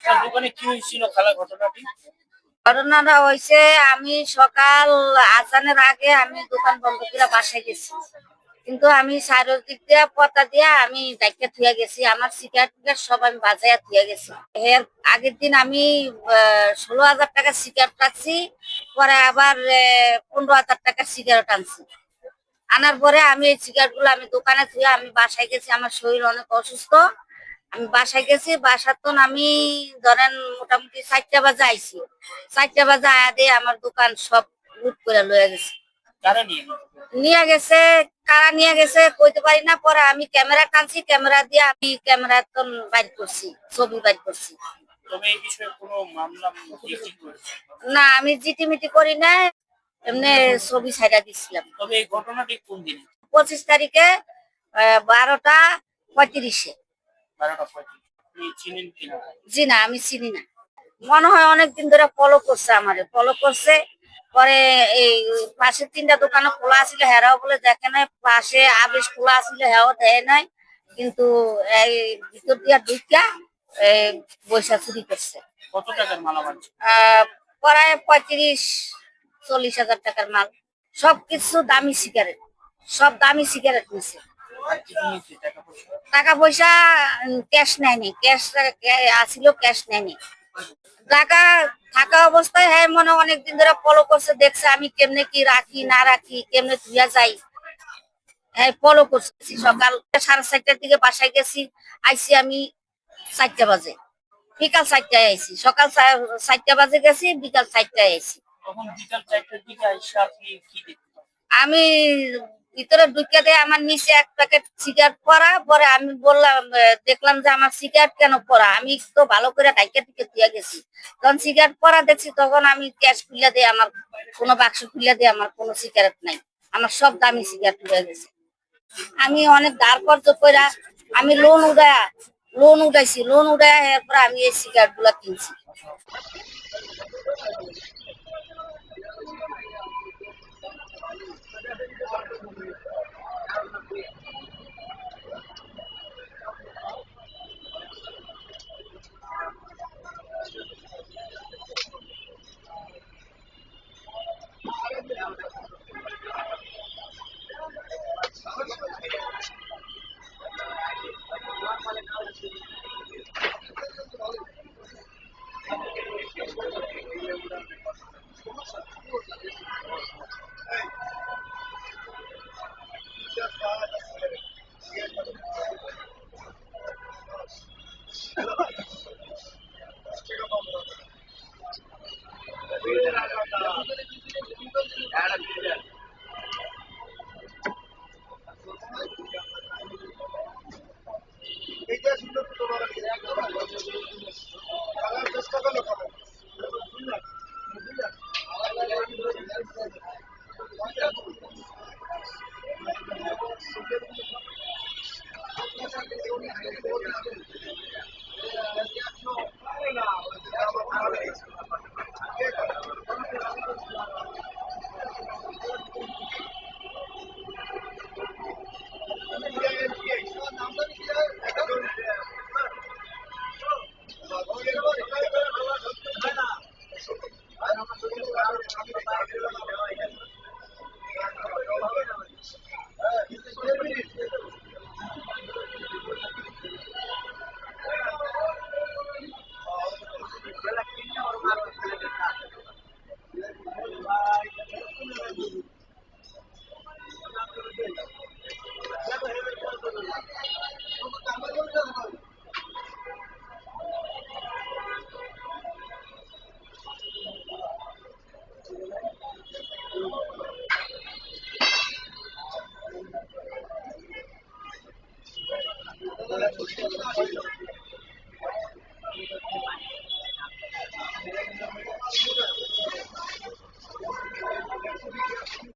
আপনার দোকানে কি হয়েছিল খালা ঘটনাটি? ঘটনাটা হয়েছে, আমি সকাল আজানের আগে আমি দোকান বন্ধ করে বাসায় গেছি। কিন্তু আমি চারিদিক দিয়া পর্দা দিয়া আমি ডাইকা থুয়া গেছি, আমার সিগারেট টিগারেট সব আমি বাজাইয়া থুয়া গেছি। এর আগের দিন আমি 16,000 টাকা সিগারেট রাখছি, পরে আবার 15,000 টাকা সিগারেট আনছি। আনার পরে আমি এই সিগারেট গুলো আমি দোকানে থুয়ে আমি বাসায় গেছি, আমার শরীর অনেক অসুস্থ। আমি বাসায় গেছি, বাসার তো আমি ধরেন মোটামুটি 4টা বাজে আইছি। 4টা বাজে আয়া দিয়ে আমার দোকান সব লুট করে লয়ে গেছে। কারা নিয়ে গেছে? নিয়ে গেছে, কারা নিয়ে গেছে কইতে পারি না। পরে আমি ক্যামেরা টানছি, ক্যামেরা দিয়ে আমি ক্যামেরা তো বাইর করছি, ছবি বাইর করছি। তবে এই বিষয়ে কোনো মামলা কি করেছে? না, আমি জিটিমিটি করি না, এমনি ছবি ছাইড়া দিছিলাম। তবে এই ঘটনাটি কোন দিনে? 25 তারিখে 12টা 35-এ। 12টা 35। আপনি চিনেন কিনা? জি না, আমি চিনি না। মনে হয় অনেকদিন ধরে ফলো করছে, আমারে ফলো করছে। পরে এই পাশে 3টা দোকানে খোলা আছিল, হেরাও বলে দেখে নাই। পাশে আবেশ খোলা আছিল, হেরাও দেয় নাই। কিন্তু এই ভিতর দিয়া ঢুকিয়া পয়সা চুরি করছে। কত টাকার মালামাল ছিল? প্রায় 35-40 হাজার টাকার মাল। সবকিছু দামি সিগারেট, সব দামি সিগারেট নিছে। আর কি নিয়েছে টাকা পয়সা? টাকা পয়সা ক্যাশ নেয়নি, ক্যাশ আসিল, ক্যাশ নেয়নি। টাকা থাকা অবস্থায় হ্যাঁ মনে অনেকদিন ধরে ফলো করছে, দেখছে আমি কেমনে কি রাখি না রাখি, কেমনে ধুয়া যাই। হ্যাঁ ফলো করছি। সকাল 4:30টার দিকে বাসায় গেছি, আইছি আমি 4টা বাজে। বিকাল 4টায় আইছি, সকাল 4টা বাজে গেছি, বিকাল 4টায় আইছি। তখন বিকাল 4টার দিকে আইসা আপনি কি দেখতে পান? আমি ভিতরে ঢুকে দিয়ে আমার নিচে এক প্যাকেট সিগারেট পরা। পরে আমি বললাম, দেখলাম যে আমার সিগারেট কেন পরা, আমি তো ভালো করে ঢাইকা টিকে দিয়ে গেছি। তখন সিগারেট পরা দেখছি, তখন আমি ক্যাশ খুলে দিয়ে আমার কোনো বাক্স খুলে দিয়ে আমার কোনো সিগারেট নাই, আমার সব দামি সিগারেট হয়ে গেছে। আমি অনেক ধার কর্জ কইরা আমি লোন উঠাইছি, লোন উঠায় এরপর আমি এই সিগারেট গুলা কিনছি।